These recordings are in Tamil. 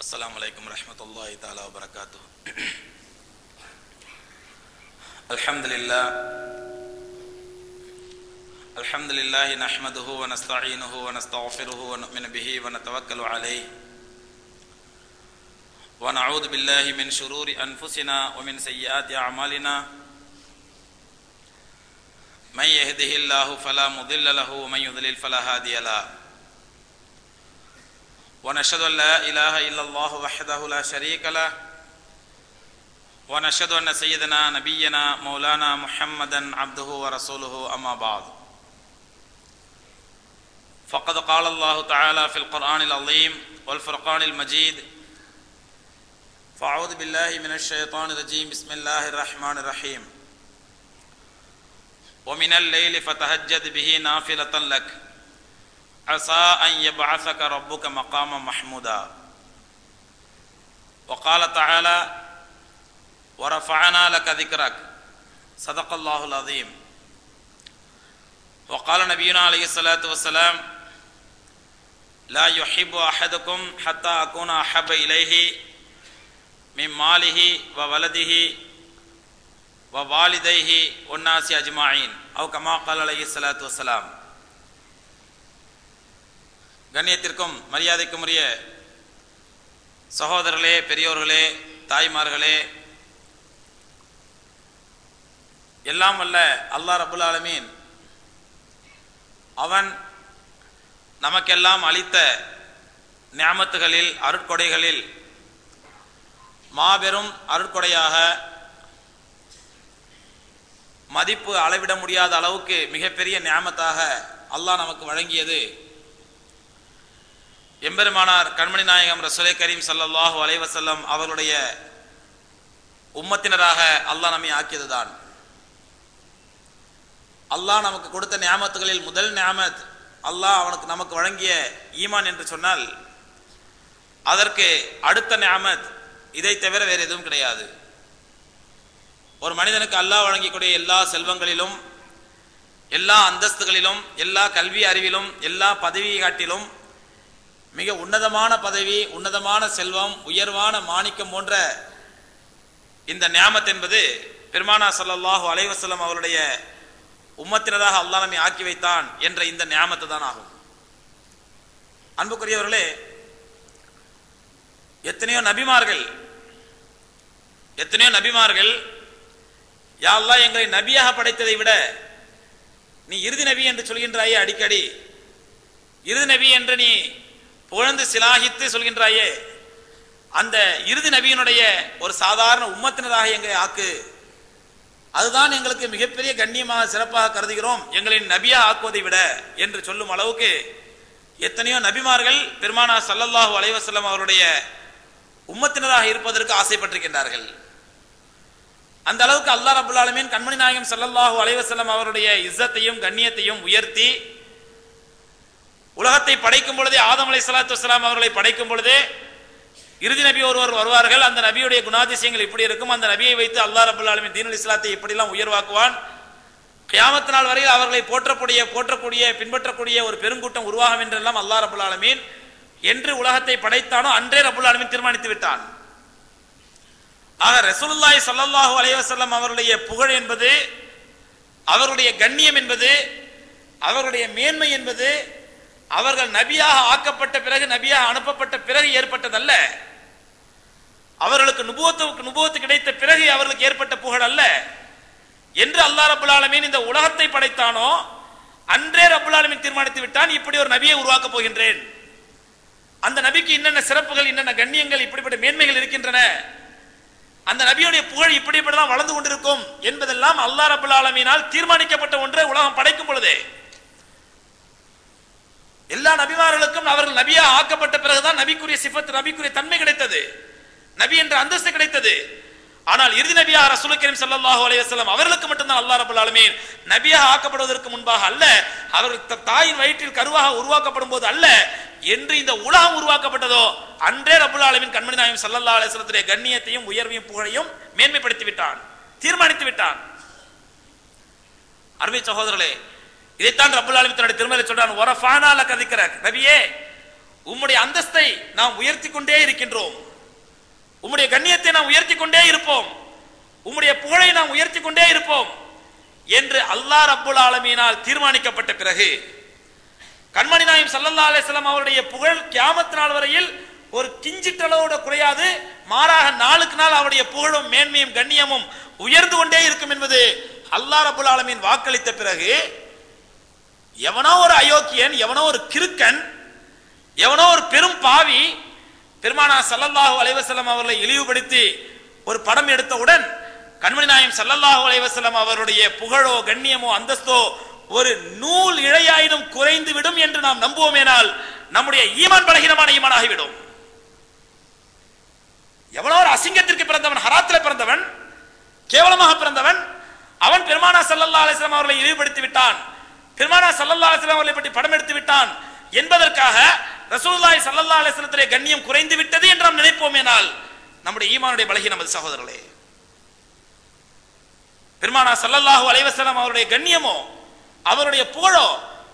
السلام عليكم ورحمة الله تعالى وبركاته. الحمد لله نحمده ونستعينه ونستغفره ونؤمن به ونتوكل عليه ونعوذ بالله من شرور أنفسنا ومن سيئات أعمالنا من يهده الله فلا مضل له ومن يضلل فلا هادي له ونشهد أن لا إله إلا الله وحده لا شريك له ونشهد أن سيدنا نبينا مولانا محمدا عبده ورسوله أما بعد فقد قال الله تعالى في القرآن العظيم والفرقان المجيد فأعوذ بالله من الشيطان الرجيم بسم الله الرحمن الرحيم ومن الليل فتهجد به نافلة لك عسى أن يبعثك ربك مقاما محمودا وقال تعالى ورفعنا لك ذكرك صدق الله العظيم وقال نبينا عليه الصلاة والسلام لا يحب أحدكم حتى أكون أحب إليه من ماله وولده ووالديه والناس أجمعين أو كما قال عليه الصلاة والسلام. கண்ணியத்திற்கும் மரியாதைக்கும் உரிய சகோதரர்களே, பெரியோர்களே, தாய்மார்களே, எல்லாம் வல்ல அல்லாஹ் ரப்புல் ஆலமீன் அவன் நமக்கெல்லாம் அளித்த நிஅமத்துகளில் அருட்கொடைகளில் மாபெரும் அருட்கொடையாக மதிப்பு அளவிட முடியாத அளவுக்கு மிகப்பெரிய நிஅமத்தாக அல்லாஹ் நமக்கு வழங்கியது எம்பெருமானார் கண்மணி நாயகம் ரசூலே கரீம் ஸல்லல்லாஹு அலைஹி வஸல்லம் அவர்களுடைய உம்மத்தினராக அல்லாஹ் நம்மை ஆக்கியதுதான். அல்லாஹ் நமக்கு கொடுத்த நியாமத்துகளில் முதல் நியாமத் அல்லாஹ் நமக்கு வழங்கிய ஈமான் என்று சொன்னால் அதற்கு அடுத்த நியாமத் இதை தவிர வேறு எதுவும் கிடையாது. ஒரு மனிதனுக்கு அல்லாஹ் வழங்கக்கூடிய எல்லா செல்வங்களிலும், எல்லா அந்தஸ்துகளிலும், எல்லா கல்வி அறிவிலும், எல்லா பதவியை காட்டிலும் மிக உன்னதமான பதவி, உன்னதமான செல்வம், உயர்வான மாணிக்கம் போன்ற இந்த நியாமத் என்பது பெருமானா ஸல்லல்லாஹு அலைஹி வஸல்லம் அவருடைய உம்மத்தினராக அல்லாஹ் நம்மை ஆக்கி வைத்தான் என்ற இந்த நியாமத்து தான் ஆகும். அன்புக்குரியவர்களே, எத்தனையோ நபிமார்கள் யா அல்லாஹ் எங்களை நபியாக படைத்ததை விட நீ இறுதி நபி என்று சொல்கின்றாயே, அடிக்கடி இறுதி நபி என்று நீ புகழ்ந்து சிலாகித்து சொல்கின்றாயே, அந்த இறுதி நபியினுடைய ஒரு சாதாரண உம்மத்தினராக எங்களை ஆக்கு, அதுதான் எங்களுக்கு மிகப்பெரிய கண்ணியமாக சிறப்பாக கருதுகிறோம், எங்களின் நபியா ஆக்குவதை விட என்று சொல்லும் அளவுக்கு எத்தனையோ நபிமார்கள் பெருமானா ஸல்லல்லாஹு அலைஹி வஸல்லம் அவருடைய உம்மத்தினராக இருப்பதற்கு ஆசைப்பட்டிருக்கின்றார்கள். அந்த அளவுக்கு அல்லாஹ் ரப்புல் ஆலமீன் கண்மணி நாயகம் ஸல்லல்லாஹு அலைஹி வஸல்லம் அவருடைய இஸ்ஸத்தையும் கண்ணியத்தையும் உயர்த்தி உலகத்தை படைக்கும் பொழுதே, ஆதம் அலைஹிஸ்ஸலாத்து வஸ்ஸலாம் அவர்களை படைக்கும் பொழுதே இறுதி நபி ஒருவர் வருவார்கள், அந்த நபியுடைய குணாதிசயங்கள் இப்படி இருக்கும், அந்த நபியை வைத்து அல்லாஹ் ரப்புல் ஆலமீன் தீனுல் இஸ்லாத்தை இப்படிலாம் உயர்வாக்குவான், கியாமத் நாள் வரையில் அவர்களை போற்றக்கூடிய பின்பற்றக்கூடிய ஒரு பெருங்கூட்டம் உருவாகும் என்றெல்லாம் அல்லாஹ் ரப்புல் ஆலமீன் என்று உலகத்தை படைத்தானோ அன்றே ரப்புல் ஆலமீன் தீர்மானித்து விட்டான். ஆக ரசூலுல்லாஹி ஸல்லல்லாஹு அலைஹி வஸல்லம் அவருடைய புகழ் என்பது, அவருடைய கண்ணியம் என்பது, அவருடைய மேன்மை என்பது அவர்கள் நபியாக ஆக்கப்பட்ட பிறகு, நபியாக அனுப்பப்பட்ட பிறகு ஏற்பட்டதல்ல. அவர்களுக்கு நுபுவத்து கிடைத்த பிறகு அவர்களுக்கு ஏற்பட்ட புகழ் அல்ல. என்று அல்லாஹ் ரப்புல் ஆலமீன் இந்த உலகத்தை படைத்தானோ அன்றே ரப்புல் ஆலமீன் தீர்மானித்து விட்டான், இப்படி ஒரு நபியை உருவாக்க போகின்றேன், அந்த நபிக்கு இன்னென்ன சிறப்புகள், இன்னென்ன கண்ணியங்கள், இப்படிப்பட்ட மேன்மைகள் இருக்கின்றன, அந்த நபியுடைய புகழ் இப்படிப்பட்டதான் வளர்ந்து கொண்டிருக்கும் என்பதெல்லாம் அல்லாஹ் ரப்புல் ஆலமீனால் தீர்மானிக்கப்பட்ட ஒன்றை உலகம் படைக்கும் பொழுதே, எல்லா நபிமார்களுக்கும் அவர்கள் நபியா ஆக்கப்பட்ட பிறகுதான் நபிக்குரிய சிஃபத், நபிக்குரிய தன்மை கிடைத்தது, நபி என்ற அந்தஸ்து கிடைத்தது. ஆனால் இறுதி நபியா ரசூல் கரீம் ஸல்லல்லாஹு அலைஹி வஸல்லம் அவர்களுக்கு மட்டும்தான் அல்லாஹ் ரப்பல் ஆலமீன் நபியாக ஆக்கப்படுவதற்கு முன்பாக அல்ல, அவர்கள் தாயின் வயிற்றில் கருவாக உருவாக்கப்படும் போது அல்ல, என்று இந்த உலகம் உருவாக்கப்பட்டதோ அன்றே ரப்பல் ஆலமீன் கண்மணி நாயகம் ஸல்லல்லாஹு அலைஹி வஸல்லத்துடைய கண்ணியத்தையும் உயர்வையும் புகழையும் மேன்மைப்படுத்தி விட்டான், தீர்மானித்து விட்டான். அருமை சகோதரர்களே, இதைத்தான் ரப்புல் ஆலமீன் தன்னுடைய திருமறையில் சொல்றான், வரஃபஅனா லக ذிக்ரக், நபியே உம்முடைய அந்தஸ்தை நாம் உயர்த்தி கொண்டே இருக்கின்றோம், உம்முடைய கண்ணியத்தை நாம் உயர்த்தி கொண்டே இருப்போம், உம்முடைய புகழை நாம் உயர்த்தி கொண்டே இருப்போம் என்று அல்லாஹ் ரப்புல் ஆலமீனால் தீர்மானிக்கப்பட்ட பிறகு கண்மணி நாயகம் ஸல்லல்லாஹு அலைஹி வஸல்லம் அவருடைய புகழ் கியாமத் நாள் வரையில் ஒரு கிஞ்சிட்டளவோட குறையாது, மாறாக நாளுக்கு நாள் அவருடைய புகழும் மேன்மையும் கண்ணியமும் உயர்ந்து கொண்டே இருக்கும் என்பது அல்லாஹ் ரப்புல் ஆலமீன் வாக்களித்த பிறகு எவனோ ஒரு அயோக்கியன், எவனோ ஒரு கிறுக்கன், எவனோ ஒரு பெரும் பாவி பெருமானார் ஸல்லல்லாஹு அலைஹி வஸல்லம் அவர்களை இழிவுபடுத்தி ஒரு படம் எடுத்தவுடன் கண்மணி நாயகம் ஸல்லல்லாஹு அலைஹி வஸல்லம் அவருடைய புகழோ கண்ணியமோ அந்தஸ்தோ ஒரு நூல் இழையாயினும் குறைந்து விடும் என்று நாம் நம்புவோமேனால் நம்முடைய ஈமான் பலகீனமான ஈமானாகிவிடும். எவ்வளவு ஒரு அசிங்கத்திற்கு பிறந்தவன், ஹராத்தில் பிறந்தவன், கேவலமாக பிறந்தவன், அவன் பெருமானார் ஸல்லல்லாஹு அலைஹி வஸல்லம் அவர்களை இழிவுபடுத்தி விட்டான், பெருமானார் ஸல்லல்லாஹு அலைஹி வஸல்லம் அவர்களை பற்றி படம் எடுத்து விட்டான் என்பதற்காக ரசூலுல்லாஹி ஸல்லல்லாஹு அலைஹி வஸல்லத்திலே கண்ணியம் குறைந்து விட்டது என்று நாம் நினைப்போமேனால் நம்முடைய ஈமானுடைய பலகீனம் அது சகோதரர்களே. பெருமானார் ஸல்லல்லாஹு அலைஹி வஸல்லம் அவருடைய கண்ணியமோ அவருடைய புகழோ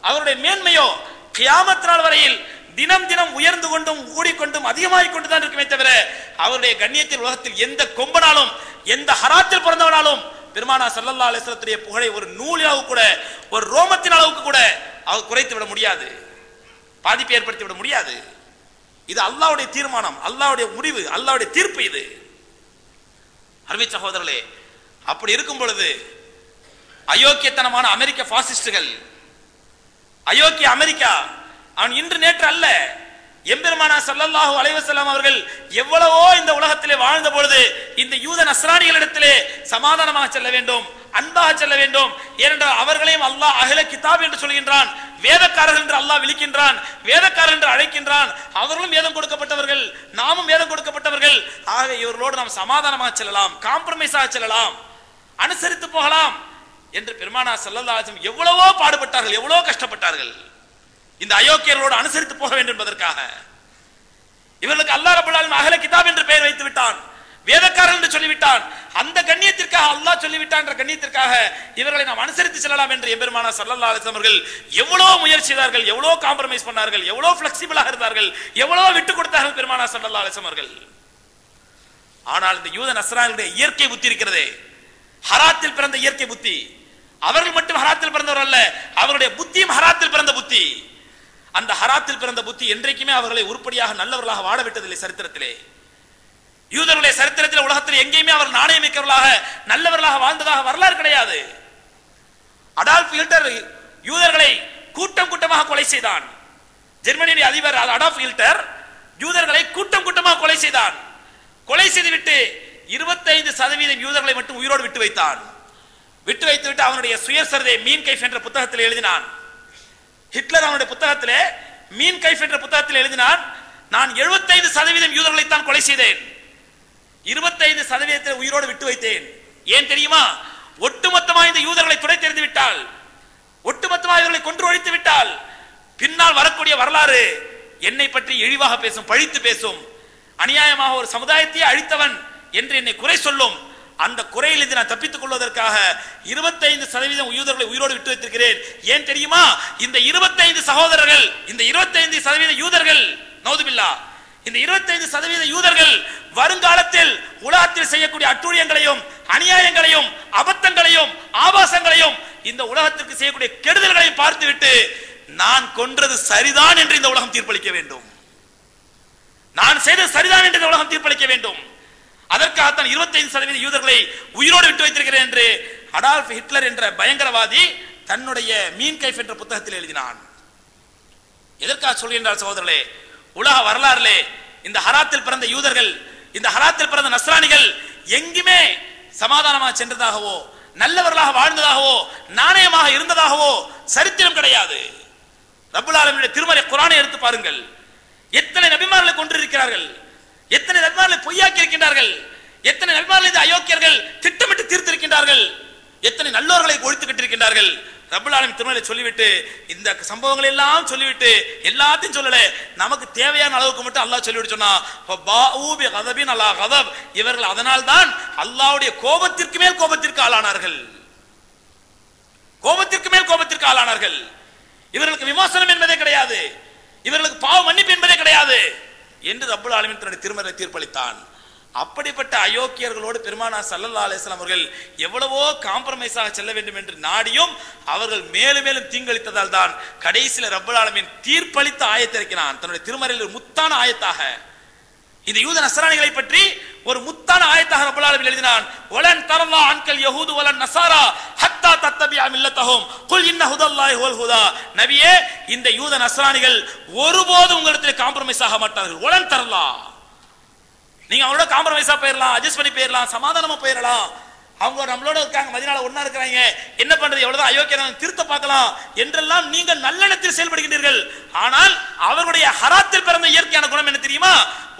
அவருடைய மேன்மையோ கியாமத் நாள் வரையில் தினம் தினம் உயர்ந்து கொண்டும் கூடிக்கொண்டும் அதிகமாகிக் கொண்டுதான் இருக்குமே தவிர அவருடைய கண்ணியத்தில் உலகத்தில் எந்த கொம்பனாலும் எந்த ஹராத்தில் பிறந்தவனாலும் பெருமானார் ஸல்லல்லாஹு அலைஹி வஸல்லத்துடைய புகழை ஒரு நூலிலாவு கூட ஒரு ரோமத்தின் அளவுக்கு கூட அவர் குறைத்து விட முடியாது, பாதிப்பை ஏற்படுத்தி விட முடியாது. இது அல்லாஹ்வுடைய தீர்மானம், அல்லாஹ்வுடைய முடிவு, அல்லாஹ்வுடைய தீர்ப்பு. இது அருமை சகோதரர்களே, அப்படி இருக்கும் பொழுது அயோக்கியத்தனமான அமெரிக்க பாசிஸ்டுகள், அயோக்கிய அமெரிக்கா, அவன் இன்று நேற்று அல்ல, எம்பெருமானார் ஸல்லல்லாஹு அலைஹி வஸல்லம் அவர்கள் எவ்வளவோ இந்த உலகத்திலே வாழ்ந்த பொழுது இந்த யூத நஸ்ரானிகளிடத்திலே சமாதானமாக செல்ல வேண்டும், அன்பாக செல்ல வேண்டும். ஏனென்றால் அவர்களையும் அல்லாஹ் அஹ்ல கிதாப் என்று சொல்கின்றான், வேதக்காரர்கள் என்று அல்லாஹ் விളിக்கின்றான், வேதக்காரர்கள் என்று அழைக்கின்றான். அவர்களும் வேதம் கொடுக்கப்பட்டவர்கள், நாமும் வேதம் கொடுக்கப்பட்டவர்கள். ஆகவே இவர்களோடு நாம் சமாதானமாக செல்லலாம், காம்ப்ரமைஸாக செல்லலாம், அனுசரித்து போகலாம் என்று பெருமானார் ஸல்லல்லாஹு அலைஹி வஸல்லம் எவ்வளவோ பாடுபட்டார்கள், எவ்வளவோ கஷ்டப்பட்டார்கள் இந்த அயோக்கியர்களோடு அனுசரித்து போக வேண்டும் என்பதற்காக. இவர்களுக்கு அல்லாஹ் ரப்பல் ஆலமீன் அஹ்ல கிதாப் என்று பெயர் வைத்து விட்டான், வேதக்காரர்கள் என்று சொல்லிவிட்டான். அந்த கண்ணியத்திற்காக அல்லாஹ் சொல்லிவிட்டான் என்ற கண்ணியத்திற்காக இவர்களை நாம் அனுசரித்து செல்லலாம் என்று எம்பெருமானார் ஸல்லல்லாஹு அலைஹி வஸல்லம் அவர்கள் எவ்வளவு முயற்சி செய்தார்கள், எவ்வளவு காம்ப்ரமைஸ் பண்ணார்கள், எவ்வளவு ஃபிளெக்சிபிளாக இருந்தார்கள், எவ்வளவு விட்டு கொடுத்தார்கள் பெருமானார் ஸல்லல்லாஹு அலைஹி வஸல்லம் அவர்கள். ஆனால் இந்த யூத நஸ்ரானிகளுடைய இயற்கை புத்தி இருக்கிறதே, ஹராத்தில் பிறந்த இயற்கை புத்தி, அவர்கள் மட்டும் ஹராத்தில் பிறந்தவர் அல்ல, அவருடைய புத்தியும் ஹராத்தில் பிறந்த புத்தி. அந்த ஹராத்தில் பிறந்த புத்தி என்றைக்குமே அவர்களை உருப்படியாக நல்லவர்களாக வாழ விட்டதில்லை. சரித்திரத்திலே யூதர்களுடைய சரித்திரத்தில் உலகத்தில் எங்கேயுமே அவர் நாணயமிக்கவர்களாக நல்லவர்களாக வாழ்ந்ததாக வரலாறு கிடையாது. அடால்ஃப் ஹிட்லர் யூதர்களை கூட்டம் கூட்டமாக கொலை செய்தான். ஜெர்மனியின் அதிபர் அடால்ஃப் ஹிட்லர் யூதர்களை கூட்டம் கூட்டமாக கொலை செய்தான். கொலை செய்துவிட்டு 25% யூதர்களை மட்டும் உயிரோடு விட்டு வைத்தான். விட்டு வைத்துவிட்டு அவனுடைய சுயசரிதை மீன் கைஃப் என்ற புத்தகத்தில் எழுதினான். ஹிட்லர் அவனுடைய புத்தகத்திலே மீன் கைஃப் என்ற புத்தகத்தில் எழுதினான், நான் 75% யூதர்களை தான் கொலை செய்தேன், 25% உயிரோடு விட்டு வைத்தேன். ஏன் தெரியுமா? ஒட்டுமொத்தமாக இந்த யூதர்களை துடை தெரிந்து விட்டால், ஒட்டுமொத்தமாக இவர்களை கொன்று ஒழித்து விட்டால் பின்னால் வரக்கூடிய வரலாறு என்னை பற்றி இழிவாக பேசும், பழித்து பேசும், அநியாயமாக ஒரு சமுதாயத்தையே அழித்தவன் என்று என்னை குறை சொல்லும். அந்த குறையிலிருந்து நான் தப்பித்துக் கொள்வதற்காக 25% யூதர்களை உயிரோடு விட்டு வைத்திருக்கிறேன். ஏன் தெரியுமா? இந்த 25 சகோதரர்கள், இந்த 25% யூதர்கள், நௌதுபில்லா, இந்த 25% யூதர்கள் வருங்காலத்தில் உலகத்தில் செய்யக்கூடிய அட்டூழியங்களையும் அநியாயங்களையும் அபத்தங்களையும் ஆபாசங்களையும் இந்த உலகத்திற்கு செய்யக்கூடிய கெடுதல்களையும் பார்த்துவிட்டு நான் கொன்றது சரிதான் என்று இந்த உலகம் தீர்ப்பளிக்க வேண்டும், நான் செய்தது சரிதான் என்று இந்த உலகம் தீர்ப்பளிக்க வேண்டும். அதற்காகத்தான் 25% யூதர்களை உயிரோடு விட்டு வைத்திருக்கிறேன் என்று அடால்ஃப் ஹிட்லர் என்ற பயங்கரவாதி தன்னுடைய மீன் கைஃப் என்ற புத்தகத்தில் எழுதினான். எதற்காக சொல்கின்றார் சகோதரர்களே? உலக வரலாறுலே இந்த ஹராத்தில் பிறந்த யூதர்கள், இந்த ஹராத்தில் பிறந்த நஸ்ரானிகள் எங்குமே சமாதானமாக சென்றதாகவோ நல்லவர்களாக வாழ்ந்ததாகவோ நாணயமாக இருந்ததாகவோ சரித்திரம் கிடையாது. ரப்பல் ஆலமீனுடைய திருமறை குர்ஆனை எடுத்து பாருங்கள், எத்தனை நபிமார்களை கொண்டிருக்கிறார்கள், எத்தனை நபிமார்களை பொய்யாக்கி இருக்கின்றார்கள், எத்தனை நபிமார்களை அயோக்கியர்கள் திட்டமிட்டு தீர்த்திருக்கின்றார்கள், எத்தனை நல்லோர்களை ஒழித்து கட்டிருக்கின்றார்கள். ரப்பல் ஆலமீன் திருமறையை சொல்லிவிட்டு இந்த சம்பவங்களை எல்லாம் சொல்லிவிட்டு எல்லாத்தையும் சொல்லல, நமக்கு தேவையான அளவுக்கு மட்டும் அல்லாஹ் சொல்லிவிட்டு சொன்னா, இவர்கள் அதனால் தான் அல்லாஹ்வுடைய கோபத்திற்கு மேல் கோபத்திற்கு ஆளானார்கள், கோபத்திற்கு மேல் கோபத்திற்கு ஆளானார்கள். இவர்களுக்கு விமோசனம் என்பதே கிடையாது, இவர்களுக்கு பாவ மன்னிப்பு என்பதே கிடையாது என்று ரப்புல் ஆலமீன் தன்னுடைய திருமறையில் தீர்ப்பளித்தான். அப்படிப்பட்ட அயோக்கியர்களோடு பெருமானார் ஸல்லல்லாஹு அலைஹி வஸல்லம் அவர்கள் எவ்வளவோ காம்ப்ரமைஸாக செல்ல வேண்டும் என்று நாடியும் அவர்கள் மேலும் மேலும் தீங்களித்ததால் தான் கடைசியில் ரப்புல் ஆலமீன் தீர்ப்பளித்த ஆயத்தை இறக்கினான். தன்னுடைய திருமறையில் ஒரு முத்தான ஆயத்தாக இந்த யூத நஸ்ரானிகளை பற்றி ஒரு முத்தான ஆயத்தாக ரப்புல் ஆலமீன் எழுதினான். வலன் தரல்லா அன்கல் யஹூது வலன் நஸாரா ஹத்தா தத்தபிஅ மில்லத்தஹும் குல் இன்ன ஹுதல்லாஹி வல் ஹுதா. நபியே, இந்த யூத நஸ்ரானிகள் ஒருபோதும் உங்களிடத்தில் காம்ப்ரமைஸ் ஆக மாட்டார்கள். வலன் தரல்லா, நீங்க அவங்களோட காம்ப்ரமைஸா போயிடலாம், அட்ஜஸ்ட் பண்ணி போயிடலாம், சமாதானமா போயிடலாம். அவங்க நம்மளோட இருக்காங்க, மதீனால ஒண்ணா இருக்கிறாங்க, என்ன பண்றது, எவ்வளவுதான் அயோக்கியம் திருத்த பார்க்கலாம் என்றெல்லாம் நீங்கள் நல்லெண்ணத்தில் செயல்படுகின்றீர்கள். ஆனால் அவர்களுடைய ஹராத்தில் பிறந்த இயற்கையான குணம் என்ன தெரியுமா?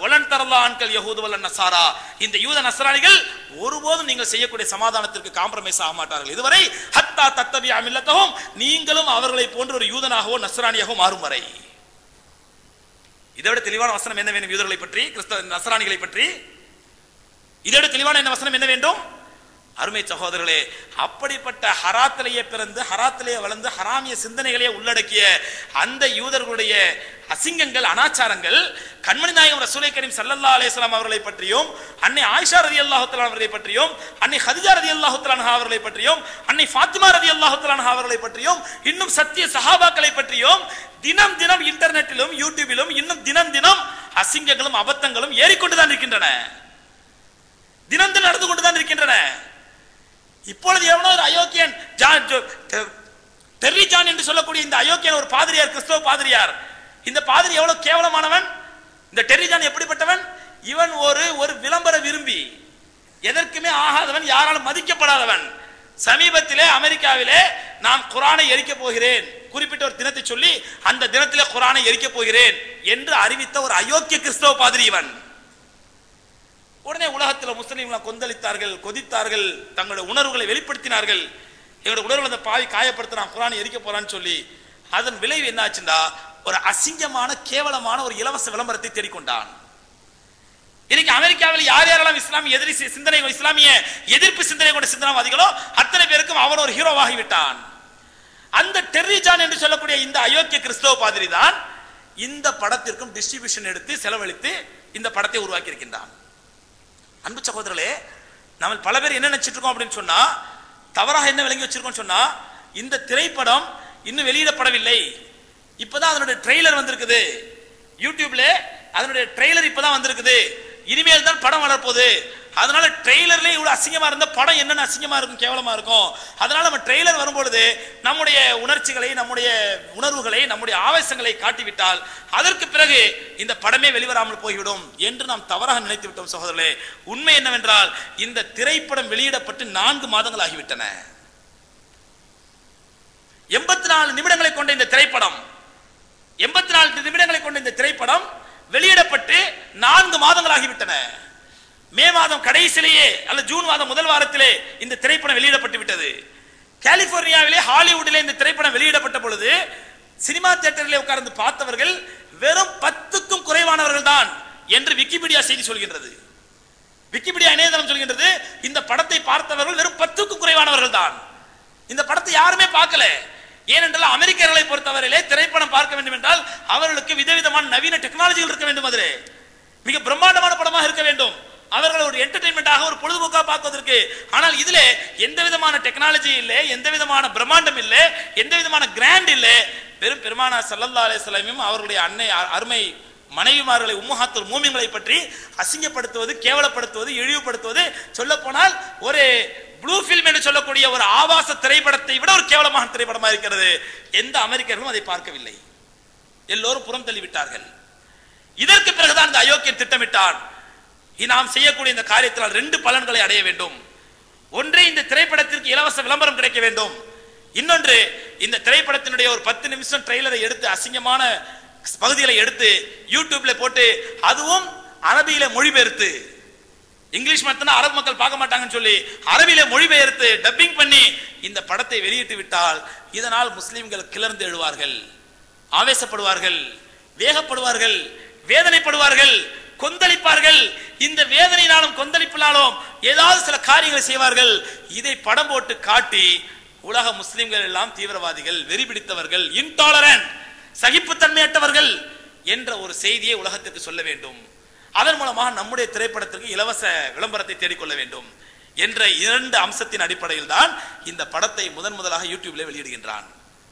ஒலன் தரல்லா அன்கல் யஹூது வலன் நஸாரா. இந்த யூத நஸ்ரானிகள் ஒருபோதும் நீங்கள் செய்யக்கூடிய சமாதானத்திற்கு காம்ப்ரமைஸ் ஆக மாட்டார்கள். இதுவரை ஹத்தா தத்தபிஅ மில்லத்தஹும், நீங்களும் அவர்களை போன்ற ஒரு யூதனாகவோ நஸ்ரானியாகவோ மாறும் வரை. இதைவிட தெளிவான வசனம் என்ன வேண்டும் யூதர்களை பற்றி, கிறிஸ்தவ நஸ்ரானிகளை பற்றி? இதைவிட தெளிவான என்ன வசனம் என்ன வேண்டும்? அருமை சகோதரர்களே, அப்படிப்பட்ட ஹராத்திலேயே பிறந்து ஹராத்திலேயே வளர்ந்து ஹராமிய சிந்தனைகளே உள்ளடக்கிய அந்த யூதர்களுடைய அசிங்கங்கள், அனாச்சாரங்கள் கண்மணி நாயகம் ரசூலை கரீம் ஸல்லல்லாஹு அலைஹி வஸல்லம் அவர்களை பற்றியும், அன்னை ஆயிஷா ரலியல்லாஹு தஆலா அவர்களை பற்றியும், அன்னை ஹதீஜா ரலியல்லாஹு தஆலா அன்ஹா அவர்களை பற்றியும், அன்னை ஃபாத்திமா ரலியல்லாஹு தஆலா அன்ஹா அவர்களை பற்றியும், இன்னும் சத்திய சஹாபாக்களை பற்றியும் தினம் தினம் இன்டர்நெட்டிலும் யூடியூபிலும் இன்னும் தினம் தினம் அசிங்கங்களும் அபத்தங்களும் ஏறிக்கொண்டுதான் இருக்கின்றன, தினம் தினம் நடந்து கொண்டுதான் இருக்கின்றன. இப்பொழுது எவனோ ஒரு அயோக்கியன் டெர்ரி ஜான் என்று சொல்லக்கூடிய இந்த அயோக்கியன் ஒரு பாதிரியார், கிறிஸ்தவ பாதிரியார். இந்த பாதிரி எவ்வளவு கேவலமானவன்! இந்த டெர்ரி ஜான் எப்படிப்பட்டவன்? இவன் ஒரு விளம்பர விரும்பி, எதற்குமே ஆகாதவன், யாராலும் மதிக்கப்படாதவன். சமீபத்திலே அமெரிக்காவிலே நான் குர்ஆனை எரிக்க போகிறேன், குறிப்பிட்ட ஒரு தினத்தை சொல்லி அந்த தினத்திலே குர்ஆனை எரிக்க போகிறேன் என்று அறிவித்த ஒரு அயோக்கிய கிறிஸ்தவ பாதிரி இவன். உடனே உலகத்தில் முஸ்லிம்கள் கொந்தளித்தார்கள், கொதித்தார்கள், தங்களுடைய உணர்வுகளை வெளிப்படுத்தினார்கள். எங்களுடைய உணர்வுகளை அந்த பாவி காயப்படுத்தினான், குர்ஆனை எரிக்க போறான்னு சொல்லி. அதன் விளைவு என்ன ஆச்சுண்டா, ஒரு அசிங்கமான கேவலமான ஒரு இலவச விளம்பரத்தை தேடிக்கொண்டான். இன்னைக்கு அமெரிக்காவில் யார் யாரெல்லாம் இஸ்லாமிய எதிரி சிந்தனை, இஸ்லாமிய எதிர்ப்பு சிந்தனை கொண்ட சிந்தனைவாதிகளோ அத்தனை பேருக்கும் அவன் ஒரு ஹீரோவாகி விட்டான். அந்த டெர்ரி ஜான் என்று சொல்லக்கூடிய இந்த அயோக்கிய கிறிஸ்தவ பாதிரி தான் இந்த படத்திற்கும் டிஸ்ட்ரிபியூஷன் எடுத்து செலவழித்து இந்த படத்தை உருவாக்கி இருக்கின்றான். அன்பு சகோதரர்களே, நம்ம பல பேர் என்ன நினைச்சிட்டு இருக்கோம் அப்படின்னு சொன்னா, தவறாக என்ன விளங்கி வச்சிருக்கோம் சொன்னா, இந்த திரைப்படம் இன்னும் வெளியிடப்படவில்லை, இப்பதான் அதனுடைய ட்ரெய்லர் வந்திருக்குது, யூடியூப்ல அதனுடைய ட்ரெய்லர் இப்பதான் வந்திருக்குது, இனிமேல் தான் படம் வளர்ப்போது, அதனால ட்ரெய்லர்ல இவ்வளவு அசிங்கமா இருந்த படம் என்னென்ன அசிங்கமா இருக்கும், கேவலமா இருக்கும். அதனால நம்ம ட்ரெய்லர் வரும்பொழுது நம்முடைய உணர்ச்சிகளை, நம்முடைய உணர்வுகளை, நம்முடைய ஆவேசங்களை காட்டிவிட்டால் அதற்கு பிறகு இந்த படமே வெளிவராமல் போய்விடும் என்று நாம் தவறாக நினைத்து விட்டோம். சகோதரர்களே, உண்மை என்னவென்றால் இந்த திரைப்படம் வெளியிடப்பட்டு 4 மாதங்கள் ஆகிவிட்டன. 84 நிமிடங்களை கொண்ட இந்த திரைப்படம், 84 நிமிடங்களை கொண்ட இந்த திரைப்படம் வெளியிடப்பட்டு 4 மாதங்கள் ஆகிவிட்டன. மே மாதம் கடைசிலேயே அல்ல ஜூன் மாதம் முதல் வாரத்திலே இந்த திரைப்படம் வெளியிடப்பட்டு விட்டது. கலிபோர்னியாவிலே, ஹாலிவுட்டிலே இந்த திரைப்படம் வெளியிடப்பட்ட பொழுது சினிமா தியேட்டரிலே உட்கார்ந்து பார்த்தவர்கள் வெறும் 10க்கும் குறைவானவர்கள் தான் என்று விக்கிபீடியா செய்தி சொல்கின்றது. விக்கிபீடியா இணையதளம் சொல்கின்றது, இந்த படத்தை பார்த்தவர்கள் வெறும் 10க்கும் குறைவானவர்கள் தான். இந்த படத்தை யாருமே பார்க்கல. ஏனென்றால் அமெரிக்கர்களை பொறுத்தவரையிலே திரைப்படம் பார்க்க வேண்டும் என்றால் அவர்களுக்கு விதவிதமான நவீன டெக்னாலஜிகள் இருக்க வேண்டும், அதிலே மிக பிரம்மாண்டமான படமாக இருக்க வேண்டும், அவர்கள் ஒரு என்டர்டெயின்மெண்டாக ஒரு பொழுதுபோக்காக பார்ப்பதற்கு. ஆனால் இதுல எந்த விதமான டெக்னாலஜி இல்லை, எந்த விதமான பிரம்மாண்டம் இல்லை, எந்த விதமான கிராண்ட் இல்லை. வெறும் பெருமானார் ஸல்லல்லாஹு அலைஹி வஸல்லம் அவர்களுடைய அன்னை அருமை மனைவிமார்களை, உம்மஹாத்துல் மூமின்களை பற்றி அசிங்கப்படுத்துவது, கேவலப்படுத்துவது, இழிவுபடுத்துவது, சொல்ல போனால் ஒரு ப்ளூ ஃபில்ம் என்று சொல்லக்கூடிய ஒரு ஆபாச திரைப்படத்தை விட ஒரு கேவலமான திரைப்படமாக இருக்கிறது. எந்த அமெரிக்கர்களும் அதை பார்க்கவில்லை, எல்லோரும் புறம் தள்ளிவிட்டார்கள். இதற்கு பிறகுதான் இந்த அயோக்கியன் திட்டமிட்டான், நாம் செய்யக்கூடிய இந்த காரியத்தால் 2 பலன்களை அடைய வேண்டும். ஒன்று, இந்த திரைப்படத்திற்கு இலவச விளம்பரம் கிடைக்க வேண்டும். இன்னொன்று, இந்த திரைப்படத்தினுடைய ஒரு 10 நிமிஷம் ட்ரெய்லரை எடுத்து, அசிங்கமான பகுதிகளை எடுத்து யூடியூப்ல போட்டு, அதுவும் அரபியில மொழிபெயர்த்து, இங்கிலீஷ் மட்டும்தான் அரபு மக்கள் பார்க்க மாட்டாங்கன்னு சொல்லி அரபியில மொழிபெயர்த்து டப்பிங் பண்ணி இந்த படத்தை வெளியிட்டு விட்டால் இதனால் முஸ்லிம்கள் கிளர்ந்து எழுவார்கள், ஆவேசப்படுவார்கள், வேகப்படுவார்கள், வேதனைப்படுவார்கள், கொந்தளிப்பார்கள். இந்த வேதனையினாலும் கொந்தளிப்பினாலும் ஏதாவது சில காரியங்களை செய்வார்கள். இதை படம் போட்டு காட்டி உலக முஸ்லிம்கள் எல்லாம் தீவிரவாதிகள், வெறி பிடித்தவர்கள், இன்டாலரன்ட், சகிப்புத்தன்மையற்றவர்கள் என்ற ஒரு செய்தியை உலகத்திற்கு சொல்ல வேண்டும். அதன் மூலமாக நம்முடைய திரைப்படத்திற்கு இலவச விளம்பரத்தை தேடிக்கொள்ள வேண்டும் என்ற 2 அம்சத்தின் அடிப்படையில் தான் இந்த படத்தை முதலாக யூடியூப்ல வெளியிடுகின்றான்.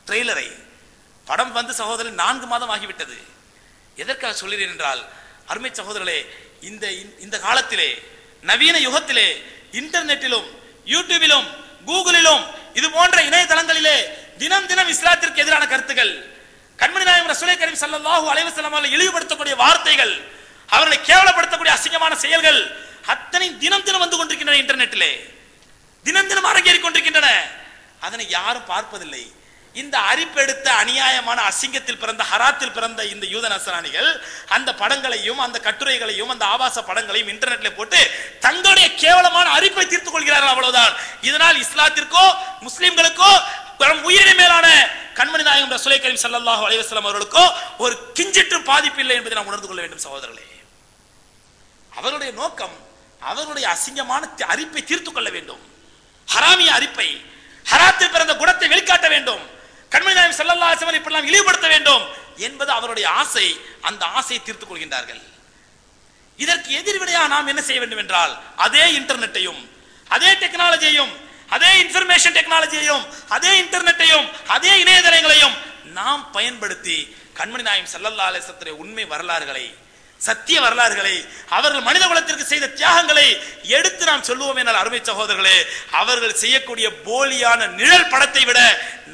ட்ரெய்லரை படம் வந்து சகோதரன் 4 மாதம் ஆகிவிட்டது. எதற்காக சொல்கிறேன் என்றால், அருமை சகோதரர்களே, இந்த காலத்திலே, நவீன யுகத்திலே, இன்டர்நெட்டிலும் யூடியூபிலும் கூகுளிலும் இது போன்ற இணையதளங்களிலே தினம் தினம் இஸ்லாத்திற்கு எதிரான கருத்துக்கள், கண்மணி நாயகம் ரசூலை கரீம் ஸல்லல்லாஹு அலைஹி வஸல்லம் அவர்களை இழிவுபடுத்தக்கூடிய வார்த்தைகள், அவர்களை கேவலப்படுத்தக்கூடிய அசிங்கமான செயல்கள் அத்தனை தினம் தினம் வந்து கொண்டிருக்கின்றன. இன்டர்நெட்டிலே தினம் தினம் அரங்கேறிக் கொண்டிருக்கின்றன. அதனை யாரும் பார்ப்பதில்லை. இந்த அரிப்பெடுத்த அநியாயமான அசிங்கத்தில் பிறந்த, ஹராத்தில் பிறந்த இந்த யூத நஸ்ரானிகள் அந்த படங்களையும் அந்த கட்டுரைகளையும் அந்த ஆபாச படங்களையும் இன்டர்நெட்ல போட்டு தங்களுடைய கேவலமான அரிப்பை தீர்த்துக் கொள்கிறார்கள். அவ்வளவுதான். இதனால் இஸ்லாத்திற்கோ முஸ்லிம்களுக்கோ உயிரின மேலான கண்மணி நாயகம் ரசூலை கரீம் ஸல்லல்லாஹு அலைஹி வஸல்லம் அவர்களுக்கோ ஒரு கிஞ்சிட்டு பாதிப்பு இல்லை என்பதை நாம் உணர்ந்து கொள்ள வேண்டும் சகோதரர்களே. அவருடைய நோக்கம் அவருடைய அசிங்கமான அரிப்பை தீர்த்துக் கொள்ள வேண்டும். ஹராமிய அரிப்பை, ஹராத்தில் பிறந்த குணத்தை வெளிக்காட்ட வேண்டும். கண்மணி நாயகம் ஸல்லல்லாஹு அலைஹி வஸல்லம் இப்படி இழிவுபடுத்த வேண்டும் என்பது அவருடைய ஆசை. அந்த ஆசையை தீர்த்துக் கொள்கின்றார்கள். இதற்கு எதிர்வினையாக நாம் என்ன செய்ய வேண்டும் என்றால், அதே இன்டர்நெட்டையும் அதே டெக்னாலஜியையும் அதே இன்ஃபர்மேஷன் டெக்னாலஜியையும் அதே இன்டர்நெட்டையும் அதே இணையதளங்களையும் நாம் பயன்படுத்தி கண்மணி நாயகம் ஸல்லல்லாஹு அலைஹி வஸல்லம் உண்மை வரலாறுகளை, சத்திய வரலாறுகளை, அவர்கள் மனித குலத்திற்கு செய்த தியாகங்களை எடுத்து நாம் சொல்லுவோம் என்றால், அருமை சகோதரர்களே, அவர்கள் செய்யக்கூடிய போலியான நிழல் படத்தை விட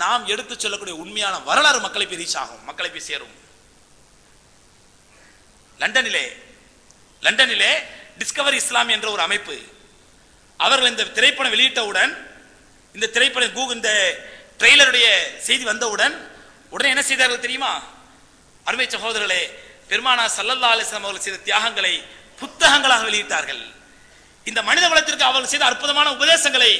நாம் எடுத்து சொல்லக்கூடிய உண்மையான வரலாறு மக்களை போய் ரீச் ஆகும், மக்களை போய் சேரும். லண்டனிலே டிஸ்கவரி இஸ்லாம் என்ற ஒரு அமைப்பு, அவர்கள் இந்த திரைப்படம் வெளியிட்டவுடன், இந்த திரைப்படம் இந்த ட்ரெய்லருடைய செய்தி வந்தவுடன் உடனே என்ன செய்தார்கள் தெரியுமா? அருமை சகோதரர்களே, பெருமானார் ஸல்லல்லாஹு அலைஹி வஸல்லம் அவர்கள் செய்த தியாகங்களை புத்தகங்களாக வெளியிட்டார்கள். இந்த மனித குலத்திற்கு அவர்கள் செய்த அற்புதமான உபதேசங்களை,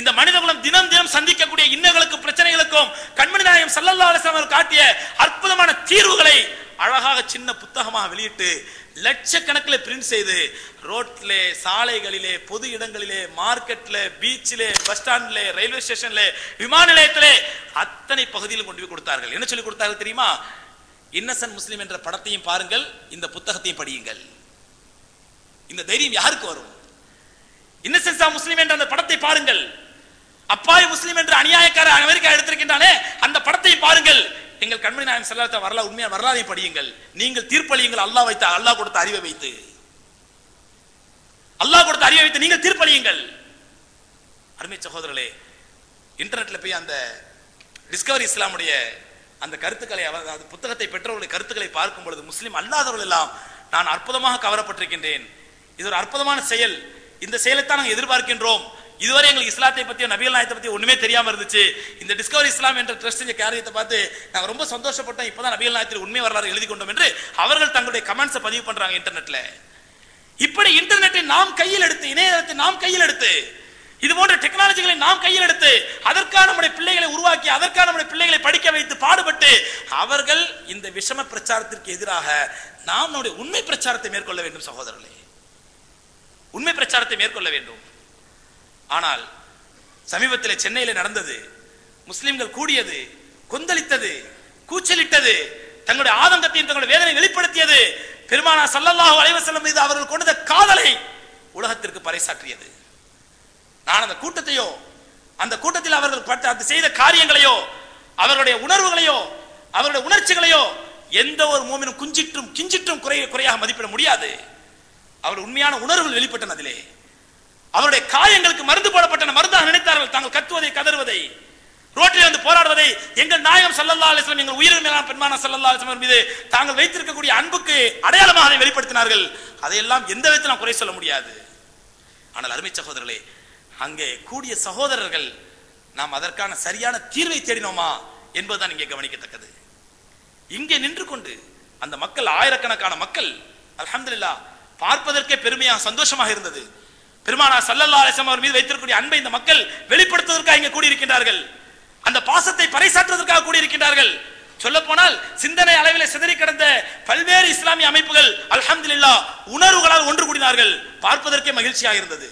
இந்த மனித குலம் தினம் தினம் சந்திக்கக்கூடிய இன்னல்களுக்கும் பிரச்சனைகளுக்கும் கண்மணி நாயகம் ஸல்லல்லாஹு அலைஹி வஸல்லம் அவர்கள் காட்டிய அற்புதமான தீர்வுகளை அழகாக சின்ன புத்தகமாக வெளியிட்டு லட்சக்கணக்கில் பிரிண்ட் செய்து ரோட்ல, சாலைகளிலே, பொது இடங்களிலே, மார்க்கெட்ல, பீச்சிலே, பஸ் ஸ்டாண்ட்ல, ரயில்வே ஸ்டேஷன்ல, விமான நிலையத்திலே அத்தனை பகுதியிலும் கொண்டு போய் கொடுத்தார்கள். என்ன சொல்லி கொடுத்தார்கள் தெரியுமா? இன்னசென்ட் முஸ்லிம் என்ற படத்தையும் பாருங்கள், இந்த புத்தகத்தையும் படியுங்கள். இந்த தைரியம் யாருக்கு வரும்? இன்னசென்ட் ஆஃப் முஸ்லிம் என்ற அந்த படத்தை பாருங்கள். அப்பாவி முஸ்லிம் என்ற அநியாயக்கார அமெரிக்கா எடுத்திருக்கின்றானே, அந்த படத்தையும் பாருங்கள். எங்கள் கண்மணி நாயகம் ஸல்லல்லாஹு அலைஹி வஸல்லம் உண்மையான வரலாறை படியுங்கள். நீங்கள் தீர்ப்பளியுங்கள். அல்லாஹ் கொடுத்த அறிவை வைத்து, அல்லாஹ் கொடுத்த அறிவை வைத்து நீங்கள் தீர்ப்பளியுங்கள். அருமை சகோதரர்களே, இன்டர்நெட்ல போய் அந்த டிஸ்கவரி இஸ்லாமுடைய அந்த கருத்துக்களை, அந்த புத்தகத்தை பெற்றவர்களுடைய கருத்துக்களை பார்க்கும் பொழுது முஸ்லிம் அல்லாதவர்கள் எல்லாம் நான் அற்புதமாக கவரப்பட்டிருக்கின்றேன். இது ஒரு அற்புதமான செயல். இந்த செயலைத்தான் நாங்கள் எதிர்பார்க்கின்றோம். இதுவரை எங்களுக்கு இஸ்லாத்தை பத்தி, நபிகள் நாயகத்தை பத்தி ஒண்ணுமே தெரியாம இருந்துச்சு. இந்த டிஸ்கவரி இஸ்லாம் என்ற ட்ரஸ்ட் செஞ்ச காரியத்தை பார்த்து நாங்க ரொம்ப சந்தோஷப்பட்டோம். இப்பதான் நபிகள் நாயகத்தில் உண்மை வரலாறு எழுதி கொண்டோம் என்று அவர்கள் தங்களுடைய கமெண்ட்ஸை பதிவு பண்றாங்க இன்டர்நெட்ல. இப்படி இன்டர்நெட்டை நாம் கையில் எடுத்து, இணையதளத்தை நாம் கையில் எடுத்து, இது போன்ற டெக்னாலஜிகளை நாம் கையில் எடுத்து அதற்கான நம்முடைய பிள்ளைகளை உருவாக்கி, அதற்கான நம்முடைய பிள்ளைகளை படிக்க வைத்து பாடுபட்டு அவர்கள் இந்த விஷம பிரச்சாரத்திற்கு எதிராக நாம் நம்முடைய உண்மை பிரச்சாரத்தை மேற்கொள்ள வேண்டும் சகோதரர்களே. உண்மை பிரச்சாரத்தை மேற்கொள்ள வேண்டும். ஆனால் சமீபத்தில் சென்னையில் நடந்தது, முஸ்லிம்கள் கூடியது, கொந்தளித்தது, கூச்சலிட்டது, தங்களுடைய ஆதங்கத்தையும் தங்களுடைய வேதனை வெளிப்படுத்தியது, பெருமானார் ஸல்லல்லாஹு அலைஹி வஸல்லம் மீது அவர்கள் கொண்ட காதலை உலகத்திற்கு பறைசாற்றியது. நான் அந்த கூட்டத்தையோ, அந்த கூட்டத்தில் அவர்கள் செய்த காரியங்களையோ, அவர்களுடைய உணர்வுகளையோ, அவருடைய உணர்ச்சிகளையோ எந்த ஒரு மூமினும் கிஞ்சிற்றும் குறையாக மதிப்பிட முடியாது. அவருடைய உண்மையான உணர்வுகள் வெளிப்பட்டன. அதிலே அவருடைய காயங்களுக்கு மருந்து போடப்பட்டன. மருந்தாக நினைத்தார்கள். தாங்கள் கத்துவதை, கதறுவதை, ரோட்டில் வந்து போராடுவதை எங்கள் நாயகம் ஸல்லல்லாஹு அலைஹி வஸல்லம், எங்கள் உயிரின் மேலான பெருமானார் ஸல்லல்லாஹு அலைஹி வஸல்லம் மீது தாங்கள் வைத்திருக்கக்கூடிய அன்புக்கு அடையாளமாக அதை வெளிப்படுத்தினார்கள். அதையெல்லாம் எந்த விதத்தில் நாம் குறை சொல்ல முடியாது. ஆனால் அருமை சகோதரர்களே, அங்கே கூடிய சகோதரர்கள் நாம் அதற்கான சரியான தீர்வை தேடினோமா என்பதுதான் இங்கே கவனிக்கத்தக்கது. இங்கே நின்று கொண்டு அந்த மக்கள், ஆயிரக்கணக்கான மக்கள், அல்ஹம்துலில்லாஹ், பார்ப்பதற்கே பெருமையாக சந்தோஷமாக இருந்தது. பெருமானார் ஸல்லல்லாஹு அலைஹி வஸல்லம் மீது வைத்திருக்கக்கூடிய அன்பை இந்த மக்கள் வெளிப்படுத்துவதற்காக இங்கே கூடியிருக்கின்றார்கள். அந்த பாசத்தை பறைசாற்றுவதற்காக கூடியிருக்கின்றார்கள். சொல்ல போனால் சிந்தனை அளவில் சிதறி கிடந்த பல்வேறு இஸ்லாமிய அமைப்புகள் அல்ஹம்துலில்லாஹ் உணர்வுகளால் ஒன்று கூடினார்கள். பார்ப்பதற்கே மகிழ்ச்சியாக இருந்தது.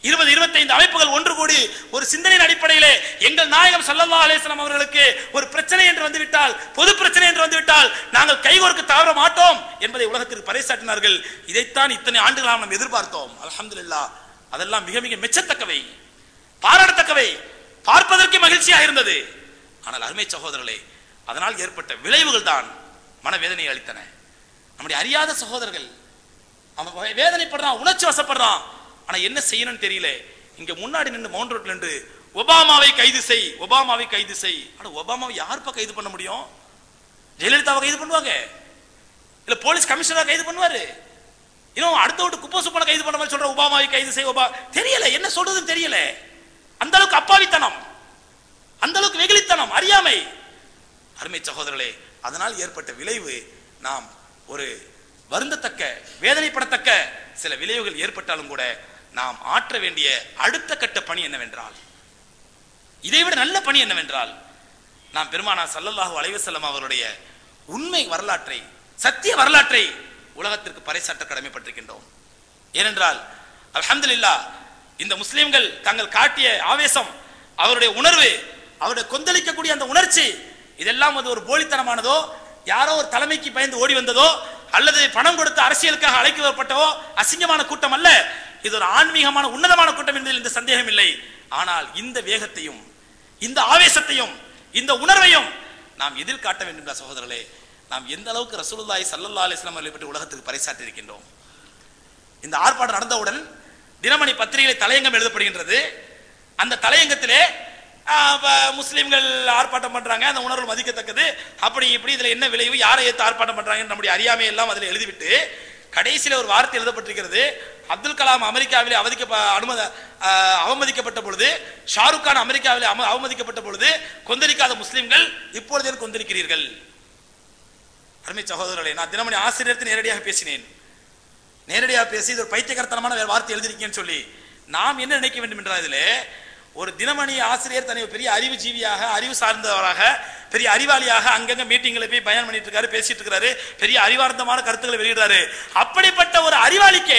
20-25 அமைப்புகள் ஒன்று கூடி ஒரு சிந்தனையின் அடிப்படையிலே எங்கள் நாயகம் ஸல்லல்லாஹு அலைஹி வஸல்லம் அவர்களுக்கு ஒரு பிரச்சனை என்று வந்துவிட்டால், பொது பிரச்சனை என்று வந்துவிட்டால் நாங்கள் கைகோர்க்க தவற மாட்டோம் என்பதை உலகத்திற்கு பறைசாற்றினார்கள். இதைத்தான் இத்தனை ஆண்டுகளாக நாம் எதிர்பார்த்தோம். அல்ஹம்துலில்லாஹ், அதெல்லாம் மிக மிக மெச்சத்தக்கவை, பாராட்டத்தக்கவை, பார்ப்பதற்கு மகிழ்ச்சியாக இருந்தது. ஆனால் அருமை சகோதரர்களே, அதனால் ஏற்பட்ட விளைவுகள் தான் மனவேதனை அளித்தன. நம்முடைய அறியாத சகோதரர்கள் அவன் வேதனைப்படுறான், உணர்ச்சி வசப்படுறான். ஆனா என்ன செய்யணும்னு தெரியல. இங்க முன்னாடி நின்று மவுண்ட் ரோட்ல நின்று ஒபாமாவை கைது செய், ஒபாமாவை கைது செய். ஆனா ஒபாமாவை யாருப்பா கைது பண்ண முடியும்? ஜெயலலிதாவை கைது பண்ணுவாங்க, இல்ல போலீஸ் கமிஷனர் கைது பண்ணுவாரு, இன்னும் அடுத்த விட்டு குப்பை சுப்பனை கைது பண்ண மாதிரி சொல்ற ஒபாமாவை கைது செய். தெரியல என்ன சொல்றதுன்னு தெரியல. அந்த அளவுக்கு அப்பாவித்தனம், அந்த அளவுக்கு வெகுளித்தனம், அறியாமை. அருமை சகோதரர்களே, அதனால் ஏற்பட்ட விளைவு நாம் ஒரு வருந்தத்தக்க, வேதனைப்படத்தக்க சில விளைவுகள் ஏற்பட்டாலும் கூட நாம் ஆற்ற வேண்டிய அடுத்த கட்ட பணி என்னவென்றால், இதைவிட நல்ல பணி என்னவென்றால், நாம் பெருமானார் ஸல்லல்லாஹு அலைஹி வஸல்லம் அவர்களுடைய உண்மை வரலாற்றை, சத்திய வரலாற்றை உலகத்திற்கு பறைசாற்ற கடமைப்பட்டிருக்கின்றோம். ஏனென்றால் அல்ஹம்துலில்லாஹ், இந்த முஸ்லிம்கள் தாங்கள் காட்டிய ஆவேசம், அவருடைய உணர்வு, அவருடைய கொந்தளிக்கக்கூடிய அந்த உணர்ச்சி, இதெல்லாம் அது ஒரு போலித்தனமானதோ, யாரோ ஒரு தலைமைக்கு பயந்து ஓடி வந்ததோ, அல்லது பணம் கொடுத்து அரசியலுக்காக அழைக்க வரப்பட்டவோ அசிங்கமான கூட்டம் அல்ல. இது ஒரு ஆன்மீகமான உன்னதமான கூட்டம் என்பதில் இந்த சந்தேகம் இல்லை. ஆனால் இந்த வேகத்தையும், இந்த ஆவேசத்தையும், இந்த உணர்வையும் நாம் எதில் காட்ட வேண்டும் சகோதரர்களே? நாம் எந்த அளவுக்கு ரசூலுல்லாஹி ஸல்லல்லாஹு அலைஹி வஸல்லம் அவர்களை பற்றி உலகத்துக்கு பறைசாற்றி இருக்கின்றோம். இந்த ஆர்ப்பாட்டம் நடந்தவுடன் தினமணி பத்திரிகை தலையங்கம் எழுதப்படுகின்றது. அந்த தலையங்கத்திலே முஸ்லிம்கள் ஆர்ப்பாட்டம் பண்றாங்க, அந்த உணர்வு மதிக்கத்தக்கது, அப்படி இப்படி இதுல என்ன விளைவு, யாரை ஏற்று ஆர்ப்பாட்டம் பண்றாங்க, நம்முடைய அறியாமை எல்லாம் அதில் எழுதிவிட்டு கடைசியில ஒரு வார்த்தை எழுதப்பட்டிருக்கிறது. அப்துல் கலாம் அமெரிக்காவிலே அவமதிக்கப்பட்ட பொழுது, ஷாருக் கான் அமெரிக்காவிலே அவமதிக்கப்பட்ட பொழுது கொந்தளிக்காத முஸ்லிம்கள் இப்பொழுது கொந்தளிக்கிறீர்கள். அருமை சகோதரர்களே, நான் தினமணி ஆசிரியருக்கு நேரடியாக பேசினேன். நேரடியாக பேசி இது ஒரு பைத்தியகரத்தனமான வார்த்தை எழுதிருக்கேன்னு சொல்லி நாம் என்ன நினைக்க வேண்டும் என்றால், இதில் ஒரு தினமணி ஆசிரியர் தன்னை பெரிய அறிவு ஜீவியாக, அறிவு சார்ந்தவராக, பெரிய அறிவாளியாக அங்கங்க மீட்டிங்ல போய் பயன் பண்ணிட்டு இருக்காரு, பேசிட்டு இருக்காரு, பெரிய அறிவார்த்தமான கருத்துக்களை வெளியிடுறாரு. அப்படிப்பட்ட ஒரு அறிவாளிக்கு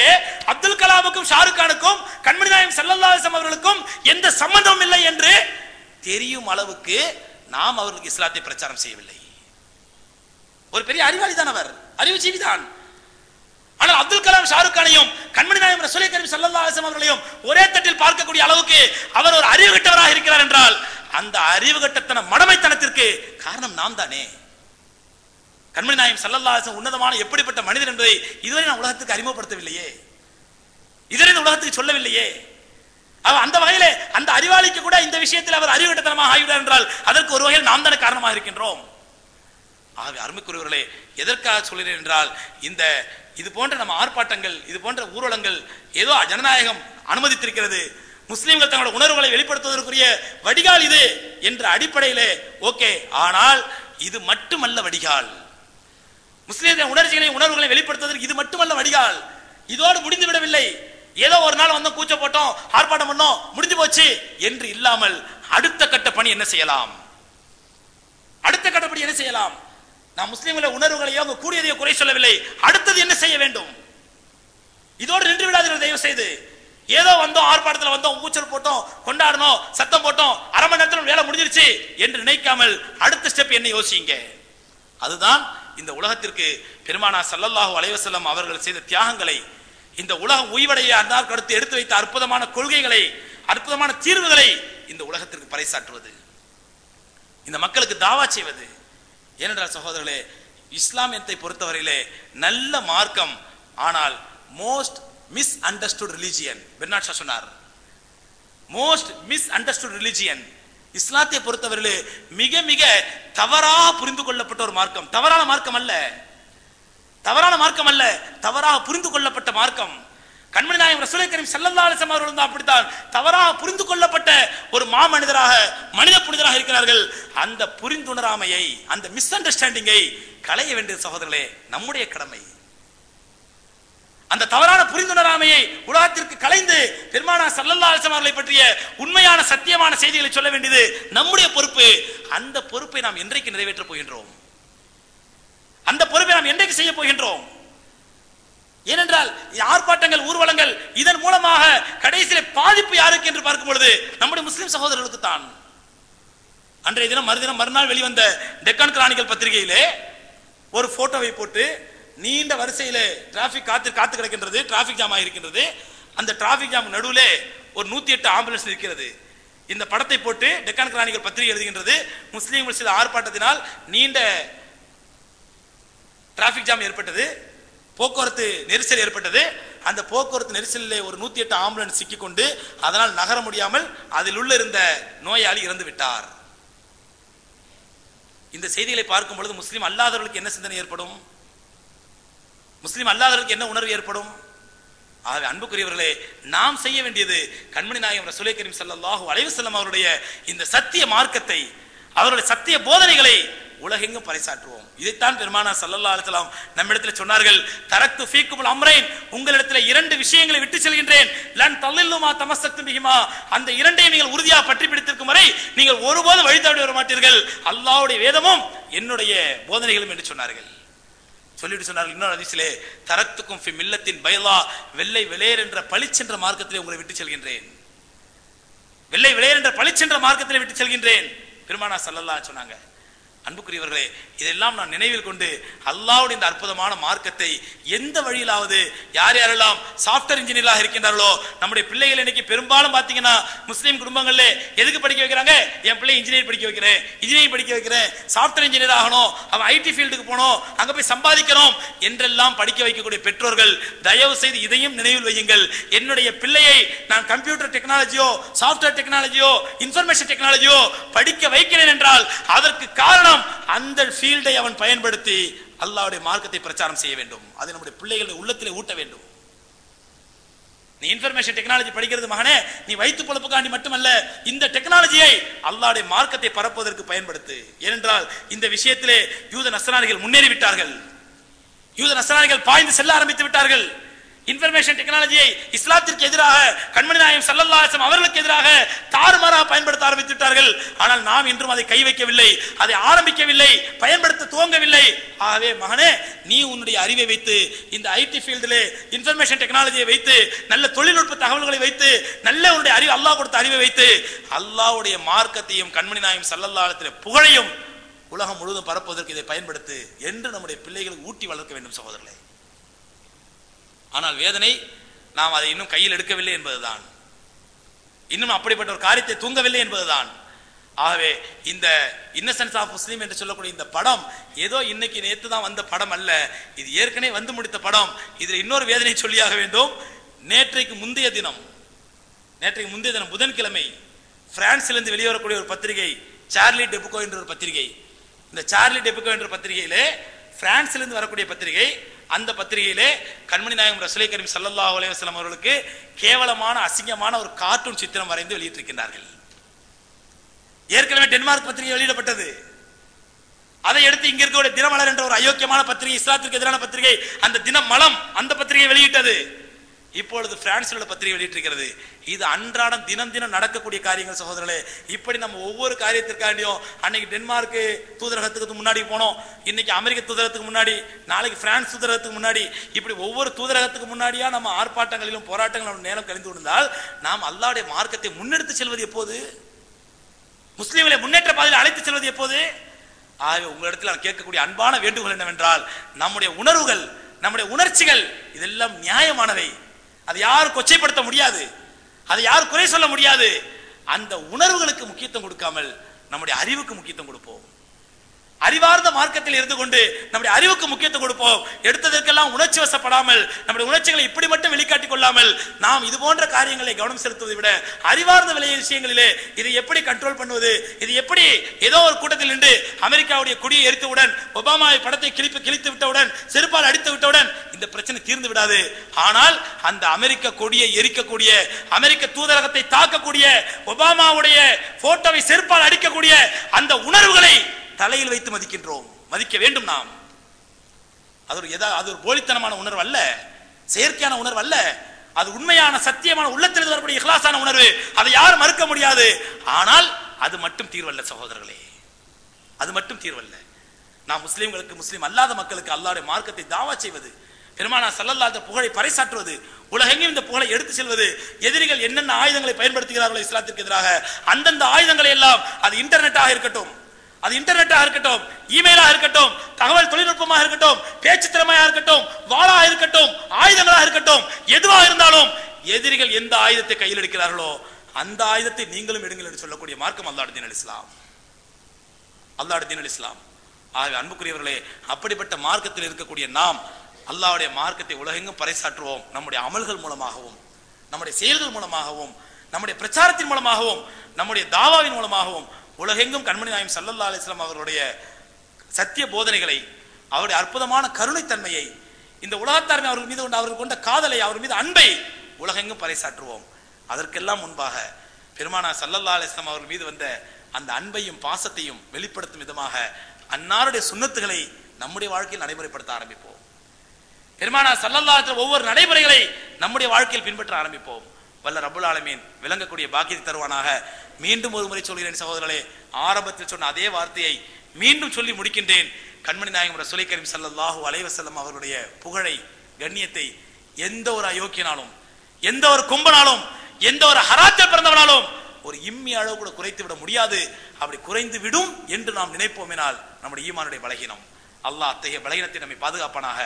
அப்துல் கலாமுக்கும் ஷாருக் கானுக்கும் கண்மணி நாயகம் ஸல்லல்லாஹு அலைஹி வஸல்லம் அவர்களுக்கும் எந்த சம்பந்தமும் இல்லை என்று தெரியும் அளவுக்கு நாம் அவர்களுக்கு இஸ்லாத்தை பிரச்சாரம் செய்யவில்லை. ஒரு பெரிய அறிவாளி தான் அவர், அறிவு ஜீவி தான். ஆனால் அப்துல் கலாம் ஷாருக் கானையும் கண்மணி நாயகம் ரசூலை கரீம் ஸல்லல்லாஹு அலைஹி வஸல்லம் அவர்களையும் ஒரே தட்டில் பார்க்கக்கூடிய அளவுக்கு அவர் ஒரு அறிவு கட்டவராக இருக்கிறார் என்றால், அந்த அறிவு கட்டத்தன மடமைத்தனத்திற்கு காரணம் நாம் தானே. கண்மணி நாயகம் ஸல்லல்லாஹு அலைஹி வஸல்லம் உன்னதமான எப்படிப்பட்ட மனிதர் என்பதை இதுவரை நான் உலகத்துக்கு அறிமுகப்படுத்தவில்லையே, இதுவரை இந்த உலகத்துக்கு சொல்லவில்லையே. அந்த வகையில அந்த அறிவாளிக்கு கூட இந்த விஷயத்தில் அவர் அறிவு கட்டத்தனமாக ஆகிவிட்டார் என்றால், அதற்கு ஒரு வகையில் நாம் தானே காரணமாக இருக்கின்றோம். ஆகவே அருமைக்குரியவர்களே, எதற்காக சொல்கிறேன் என்றால், இது போன்ற நம்ம ஆர்ப்பாட்டங்கள், இது போன்ற ஊர்வலங்கள் ஏதோ ஜனநாயகம் அனுமதித்திருக்கிறது, முஸ்லிம்கள் தங்களோட உணர்வுகளை வெளிப்படுத்துவதற்குரிய வடிகால் இது என்ற அடிப்படையிலே ஓகே. ஆனால் இது மட்டுமல்ல வடிகால். முஸ்லிம்களின் உணர்ச்சிகளை, உணர்வுகளை வெளிப்படுத்துவதற்கு இது மட்டுமல்ல வடிகால். இதோடு முடிந்து விடவில்லை. ஏதோ ஒரு நாள் வந்தோம், கூச்ச போட்டோம், ஆர்ப்பாட்டம் பண்ணோம், முடிஞ்சு போச்சு என்று இல்லாமல் அடுத்த கட்ட பணி என்ன செய்யலாம், அடுத்த கட்டப்படி என்ன செய்யலாம்? நாம் முஸ்லிம்களை உணர்வுகளையோ கூடியதையோ குறை சொல்லவில்லை. அடுத்தது என்ன செய்ய வேண்டும்? இதோடு நின்று விடாதீர்கள் தயவு செய்து. ஏதோ வந்தோம், ஆர்ப்பாட்டத்தில் வந்தோம், கூச்சல் போட்டோம், கொண்டாடணும், சத்தம் போட்டோம், அரை மணி நேரத்தில் வேலை முடிஞ்சிருச்சு என்று நினைக்காமல் அடுத்த ஸ்டெப் என்ன யோசிங்க. அதுதான் இந்த உலகத்திற்கு பெருமானார் ஸல்லல்லாஹு அலைஹி வஸல்லம் அவர்கள் செய்த தியாகங்களை, இந்த உலகம் உய்வடைய அன்னார் கருத்து எடுத்து வைத்த அற்புதமான கொள்கைகளை, அற்புதமான தீர்வுகளை இந்த உலகத்திற்கு பறைசாற்றுவது, இந்த மக்களுக்கு தாவா செய்வது. ஏனென்றால் சகோதரர்களே, இஸ்லாமியத்தை பொறுத்தவரையிலே நல்ல மார்க்கம், ஆனால் most miss understood religion. Bernard Shaw சொன்னார், மோஸ்ட் மிஸ் அண்டர்ஸ்டுட் ரிலிஜியன். இஸ்லாத்தை பொறுத்தவரையிலே மிக மிக தவறாக புரிந்து கொள்ளப்பட்ட ஒரு மார்க்கம். தவறான மார்க்கம் அல்ல, தவறான மார்க்கம் அல்ல, தவறாக புரிந்து கொள்ளப்பட்ட மார்க்கம். கண்மணி நாயகம் ரசூலை கரீம் ஸல்லல்லாஹு அலைஹி வஸல்லம் அவர்கள் அப்படித்தான் தவறாக புரிந்து கொள்ளப்பட்ட ஒரு மாமனிதராக, மனித புனிதராக இருக்கிறார்கள். அந்த புரிந்துணராமையை, அந்த மிஸ் அண்டர்ஸ்டாண்டிங்கை களைய வேண்டிய சகோதரர்களே நம்முடைய கடமை. அந்த தவறான புரிந்துணராமையை உலகத்திற்கு களைந்து பெருமானார் ஸல்லல்லாஹு அலைஹி வஸல்லம் அவர்களை பற்றிய உண்மையான சத்தியமான செய்திகளை சொல்ல வேண்டியது நம்முடைய பொறுப்பு. அந்த பொறுப்பை நாம் என்றைக்கு நிறைவேற்றப் போகின்றோம்? அந்த பொறுப்பை நாம் என்றைக்கு செய்ய போகின்றோம்? ஏனென்றால் ஆர்ப்பாட்டங்கள், ஊர்வலங்கள், இதன் மூலமாக கடைசியில பாதிப்பு யாருக்கு என்று பார்க்கும் பொழுது நம்முடைய முஸ்லிம் சகோதரர்களுக்கு தான். அன்றைய தினம் மறுநாள் வெளிவந்த டெக்கான் கிரானிக்கல் பத்திரிகையிலே ஒரு போட்டோவை போட்டு நீண்ட வரிசையிலே டிராபிக் காத்து கிடக்கின்றது, டிராபிக் ஜாம் ஆகிருக்கின்றது. அந்த டிராபிக் ஜாம் நடுவில் ஒரு 108 ஆம்புலன்ஸ் இருக்கிறது. இந்த படத்தை போட்டு டெக்கான் கிரானிக்கல் பத்திரிகை எழுதுகின்றது, முஸ்லீம்கள் சில ஆர்ப்பாட்டத்தினால் நீண்ட டிராபிக் ஜாம் ஏற்பட்டது, போக்குவரத்து நெரிசல் ஏற்பட்டது. அந்த போக்குவரத்து நெரிசலில் ஒரு 108 ஆம்புலன்ஸ் சிக்கிக்கொண்டு அதனால் நகர முடியாமல் அதில் உள்ள இருந்த நோயாளி இறந்து விட்டார். இந்த செய்திகளை பார்க்கும் பொழுது முஸ்லீம் அல்லாதவர்களுக்கு என்ன சிந்தனை ஏற்படும்? முஸ்லீம் அல்லாதவர்களுக்கு என்ன உணர்வு ஏற்படும்? ஆகவே அன்புக்குரியவர்களே, நாம் செய்ய வேண்டியது கண்மணி நாயகம் ரசூலே கரீம் ஸல்லல்லாஹு அலைஹி வஸல்லம் அவருடைய இந்த சத்திய மார்க்கத்தை, அவருடைய சத்திய போதனைகளை உலகெங்கும் பறைசாற்றுவோம். இதைத்தான் பெருமானார் ஸல்லல்லாஹு அலைஹி வஸல்லம் நம்மிடத்தில் சொன்னார்கள், தரக்து ஃபீக்குமுல் அம்ரைன், உங்களிடத்தில் 2 விஷயங்களை விட்டு செல்கின்றேன், லன் தல்லில்லு மா தமஸ்ஸக்தும் பிஹிமா, அந்த 2ஐயும் நீங்கள் உறுதியாக பற்றி பிடித்திருக்கும் வரை நீங்கள் ஒருபோதும் வழி தவறி வர மாட்டீர்கள், அல்லாஹ்வுடைய வேதமும் என்னுடைய போதனைகளும் என்று சொன்னார்கள். சொல்லிட்டு சொன்னார்கள் இன்னொரு ஹதீஸிலே, தரக்துக்கும் ஃபி மில்லத்தின் பைலா, வெள்ளை வெளியேர் என்ற பளிச்சென்ற மார்க்கத்திலே உங்களை விட்டு செல்கின்றேன், வெள்ளை வெளியேர் என்ற பளிச்சென்ற மார்க்கத்திலே விட்டு செல்கின்றேன் பெருமானார் ஸல்லல்லாஹு அலைஹி சொன்னாங்க. அன்புக்குரியவர்களே, இதெல்லாம் நான் நினைவில் கொண்டு அல்லாஹ்வுடைய இந்த அற்புதமான மார்க்கத்தை எந்த வழியிலாவது யார் யாரெல்லாம் சாஃப்ட்வேர் இன்ஜினியராக இருக்கின்றார்களோ, நம்முடைய பிள்ளைகள் இன்னைக்கு பெரும்பாலும் பாத்தீங்கன்னா முஸ்லீம் குடும்பங்கள்ல எதுக்கு படிக்க வைக்கிறாங்க? என் பிள்ளை இன்ஜினியர் படிக்க வைக்கிறேன், இன்ஜினியரிங் படிக்க வைக்கிறேன், சாஃப்ட்வேர் இன்ஜினியர் ஆகணும், அவன் ஐடி ஃபீல்டுக்கு போகணும், அங்க போய் சம்பாதிக்கணும் என்றெல்லாம் படிக்க வைக்கக்கூடிய பெற்றோர்கள் தயவு செய்து இதையும் நினைவில் வையுங்கள். என்னுடைய பிள்ளையை நான் கம்ப்யூட்டர் டெக்னாலஜியோ, சாஃப்ட்வேர் டெக்னாலஜியோ, இன்ஃபர்மேஷன் டெக்னாலஜியோ படிக்க வைக்கிறேன் என்றால் அதற்கு காரணம் அந்த ஃபீல்டை அவன் பயன்படுத்தி அல்லாஹ்வுடைய மார்க்கத்தை பிரச்சாரம் செய்ய வேண்டும். அதை நம்முடைய பிள்ளைகளை உள்ளத்திலே ஊட்ட வேண்டும். நீ இன்ஃபர்மேஷன் டெக்னாலஜி படிக்கிறது மகனே, நீ வயிற்று பொழப்புக்காண்டி மட்டுமல்ல, இந்த டெக்னாலஜியை அல்லாஹ்வுடைய மார்க்கத்தை பரப்புவதற்கு பயன்படுத்து. ஏனென்றால் இந்த விஷயத்திலே யூத நஸ்ரானிகள் முன்னேறி விட்டார்கள், யூத நஸ்ரானிகள் பாய்ந்து செல்ல ஆரம்பித்து விட்டார்கள். இன்ஃபர்மேஷன் டெக்னாலஜியை இஸ்லாத்திற்கு எதிராக, கண்மணி நாயகம் ஸல்லல்லாஹு அலைஹி வஸல்லம் அவர்களுக்கு எதிராக தாறுமாறாக பயன்படுத்த ஆரம்பித்து விட்டார்கள். ஆனால் நாம் இன்றும் அதை கை வைக்கவில்லை, அதை ஆரம்பிக்கவில்லை, பயன்படுத்த துவங்கவில்லை. ஆகவே மகனே, நீ உன்னுடைய அறிவை வைத்து இந்த ஐடி ஃபீல்டிலே இன்ஃபர்மேஷன் டெக்னாலஜியை வைத்து, நல்ல தொழில்நுட்ப தகவல்களை வைத்து, நல்ல உன்னுடைய அறிவு, அல்லாஹ் கொடுத்த அறிவை வைத்து அல்லாஹ்வுடைய மார்க்கத்தையும் கண்மணி நாயகம் ஸல்லல்லாஹு அலைஹி வஸல்லம் புகழையும் உலகம் முழுவதும் பரப்புவதற்கு இதை பயன்படுத்து என்று நம்முடைய பிள்ளைகளுக்கு ஊட்டி வளர்க்க வேண்டும் சகோதரர்களே. ஆனால் வேதனை, நாம் அதை இன்னும் கையில் எடுக்கவில்லை என்பதுதான், இன்னும் அப்படிப்பட்ட ஒரு காரியத்தை தூங்கவில்லை என்பதுதான். ஆகவே இந்த இன்னசென்ஸ் ஆஃப் முஸ்லீம் என்று சொல்லக்கூடிய இந்த படம் ஏதோ இன்னைக்கு நேற்று தான் வந்த படம் அல்ல, இது ஏற்கனவே வந்து முடித்த படம். இதில் இன்னொரு வேதனை சொல்லியாக வேண்டும். நேற்றைக்கு முந்தைய தினம் புதன்கிழமை பிரான்சிலிருந்து வெளிவரக்கூடிய ஒரு பத்திரிகை சார்லி டெபுகோ என்ற ஒரு பத்திரிகை. இந்த சார்லி டெபுகோ என்ற பத்திரிகையிலே, பிரான்சிலிருந்து வரக்கூடிய பத்திரிகை, அந்த பத்திரிகையிலே கண்மணி நாயகம் ரசூலே கரீம் ஸல்லல்லாஹு அலைஹி வஸல்லம் அவர்களுக்கு கேவலமான அசிங்கமான ஒரு கார்ட்டூன் சித்திரம் வரைந்து வெளியிட்டிருக்கிறார்கள். ஏற்கனவே டென்மார்க் பத்திரிகை வெளியிடப்பட்டது. அதை எடுத்து இங்க இருக்கக்கூடிய தினமலர் என்ற ஒரு அயோக்கியமான பத்திரிகை, இஸ்லாத்திற்கு எதிரான பத்திரிகை, அந்த தினமலம் அந்த பத்திரிகை வெளியிட்டது. இப்பொழுது பிரான்சில் உள்ள பத்திரிகை வெளியிட்டிருக்கிறது. இது அன்றாடம் தினம் நடக்கக்கூடிய காரியங்கள் சகோதரர்களே. இப்படி நம்ம ஒவ்வொரு காரியத்திற்காண்டியும், அன்னைக்கு டென்மார்க் தூதரகத்துக்கு முன்னாடி போனோம், இன்னைக்கு அமெரிக்க தூதரகத்துக்கு முன்னாடி, நாளைக்கு பிரான்ஸ் தூதரகத்துக்கு முன்னாடி, இப்படி ஒவ்வொரு தூதரகத்துக்கு முன்னாடியா நம்ம ஆர்ப்பாட்டங்களிலும் போராட்டங்களும் நேரம் கழிந்து விடுந்தால் நாம் அல்லாஹ்வுடைய மார்க்கத்தை முன்னெடுத்து செல்வது எப்போது? முஸ்லிம்களை முன்னேற்ற பாதையில் அழைத்து செல்வது எப்போது? ஆகவே உங்களிடத்தில் நான் கேட்கக்கூடிய அன்பான வேண்டுகோள் என்னவென்றால், நம்முடைய உணர்வுகள், நம்முடைய உணர்ச்சிகள் இதெல்லாம் நியாயமானவை. அதை யாரும் கொச்சைப்படுத்த முடியாது, அதை யாரும் குறை சொல்ல முடியாது. அந்த உணர்வுகளுக்கு முக்கியத்துவம் கொடுக்காமல் நம்முடைய அறிவுக்கு முக்கியத்துவம் கொடுப்போம். அறிவார்ந்த மார்க்கத்தில் இருந்து கொண்டு நம்முடைய அறிவுக்கு முக்கியத்துவம் கொடுப்போம். எடுத்ததற்கெல்லாம் உணர்ச்சி வசப்படாமல், நம்முடைய உணர்ச்சிகளை இப்படி மட்டும் வெளிக்காட்டிக் கொள்ளாமல், நாம் இது போன்ற காரியங்களை கவனம் செலுத்துவதை விட அறிவார்ந்த விஷயங்களிலே இதை எப்படி கண்ட்ரோல் பண்ணுவது, இது எப்படி ஏதோ ஒரு கூட்டத்தில் நின்று அமெரிக்காவுடைய கொடியை எரித்தவுடன், ஒபாமாவை படத்தை கிழித்து விட்டவுடன், செருப்பால் அடித்து விட்டவுடன் இந்த பிரச்சனை தீர்ந்து விடாது. ஆனால் அந்த அமெரிக்க கொடியை எரிக்கக்கூடிய, அமெரிக்க தூதரகத்தை தாக்கக்கூடிய, ஒபாமாவுடைய போட்டோவை செருப்பால் அடிக்கக்கூடிய அந்த உணர்வுகளை தலையில் வைத்து மதிக்கின்றோம். மதிக்க வேண்டும் நாம். அது ஒரு போலித்தனமான உணர்வு அல்ல, செயற்கையான உணர்வு அல்ல, அது உண்மையான சத்தியமான உள்ளத்தில் வரக்கூடிய இஹ்லாஸான உணர்வு. அதை யாரும் மறுக்க முடியாது. ஆனால் அது மட்டும் தீர்வல்ல சகோதரர்களே, அது மட்டும் தீர்வல்ல. நாம் முஸ்லிம்களுக்கு, முஸ்லிம் அல்லாத மக்களுக்கு அல்லாஹ்வுடைய மார்க்கத்தை தாவா செய்வது, பெருமானார் ஸல்லல்லாஹு அலைஹி புகழை பறைசாற்றுவது, உலகெங்கும் இந்த புகழை எடுத்து செல்வது, எதிரிகள் என்னென்ன ஆயுதங்களை பயன்படுத்துகிறார்களோ இஸ்லாத்திற்கு எதிராக அந்தந்த ஆயுதங்களை எல்லாம், அது இன்டர்நெட்டாக இருக்கட்டும், அது இன்டர்நெட்டாக இருக்கட்டும், இமெயிலாக இருக்கட்டும், தகவல் தொழில்நுட்பமாக இருக்கட்டும், பேச்சு திறமையாக இருக்கட்டும், வாளாக இருக்கட்டும், ஆயுதங்களாக இருக்கட்டும், எதுவாக இருந்தாலும் எதிரிகள் எந்த ஆயுதத்தை கையில் எடுக்கிறார்களோ அந்த ஆயுதத்தை நீங்களும் எடுங்கள் என்று சொல்லக்கூடிய மார்க்கம் அல்லாஹ்வுடைய தீன் இஸ்லாம். அல்லாஹ்வுடைய தீன் இஸ்லாம். ஆகவே அன்புக்குரியவர்களே, அப்படிப்பட்ட மார்க்கத்தில் இருக்கக்கூடிய நாம் அல்லாஹ்வுடைய மார்க்கத்தை உலகெங்கும் பறைசாற்றுவோம். நம்முடைய அமல்கள் மூலமாகவும், நம்முடைய செயல்கள் மூலமாகவும், நம்முடைய பிரச்சாரத்தின் மூலமாகவும், நம்முடைய தாவாவின் மூலமாகவும் உலகெங்கும் கண்மணி நாயகம் ஸல்லல்லாஹு அலைஹி வஸல்லம் அவர்களுடைய சத்திய போதனைகளை, அவருடைய அற்புதமான கருணைத்தன்மையை, இந்த உலகத்தார் அவர்கள் மீது அவர்கள் கொண்ட காதலை, அவர் மீது அன்பை உலகெங்கும் பறைசாற்றுவோம். அதற்கெல்லாம் முன்பாக பெருமானார் ஸல்லல்லாஹு அலைஹி வஸல்லம் அவர்கள் மீது வந்த அந்த அன்பையும் பாசத்தையும் வெளிப்படுத்தும் விதமாக அன்னாருடைய சுன்னத்துகளை நம்முடைய வாழ்க்கையில் நடைமுறைப்படுத்த ஆரம்பிப்போம். பெருமானார் ஸல்லல்லாஹு அலைஹி வஸல்லம் ஒவ்வொரு நடைமுறைகளை நம்முடைய வாழ்க்கையில் பின்பற்ற ஆரம்பிப்போம். வல்ல ரப்புல் ஆலமீன் விளங்கக்கூடிய பாக்கியத்தை தருவானாக. மீண்டும் ஒரு முறை சொல்கிறேன் சகோதரர்களே, ஆரம்பத்தில் சொன்ன அதே வார்த்தையை மீண்டும் சொல்லி முடிக்கின்றேன். கண்மணி நாயகம் ரசூலை கரீம் ஸல்லல்லாஹு அலைஹி வஸல்லம் அவர்களுடைய புகழை, கண்ணியத்தை எந்த ஒரு அயோக்கியனாலும், எந்த ஒரு கும்பனாலும், எந்த ஒரு ஹராத்தில் பிறந்தவனாலும் ஒரு இம்மி அளவு கூட குறைத்து விட முடியாது. அப்படி குறைந்து விடும் என்று நாம் நினைப்போமேனால் நம்முடைய ஈமானுடைய பலகீனம். அல்லாஹ் அத்தகைய பலகீனத்தை நம்மை பாதுகாப்பானாக.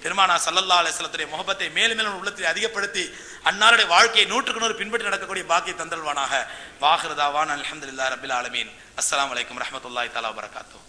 பெருமானார் ஸல்லல்லாஹு அலைஹி வஸல்லத்துடைய முஹப்பத்தை மேலும் மேலும் உள்ளத்தில் அதிகப்படுத்தி அன்னாருடைய வாழ்க்கையை 100% பின்பற்றி நடக்கக்கூடிய பாக்கியை தந்தல்வானாக. வாஹிரு தாவானா அல்ஹம்துலில்லாஹி ரப்பில் ஆலமீன். அஸ்ஸலாமு அலைக்கும் வரஹ்மத்துல்லாஹி தஆலா வபரகாத்துஹு.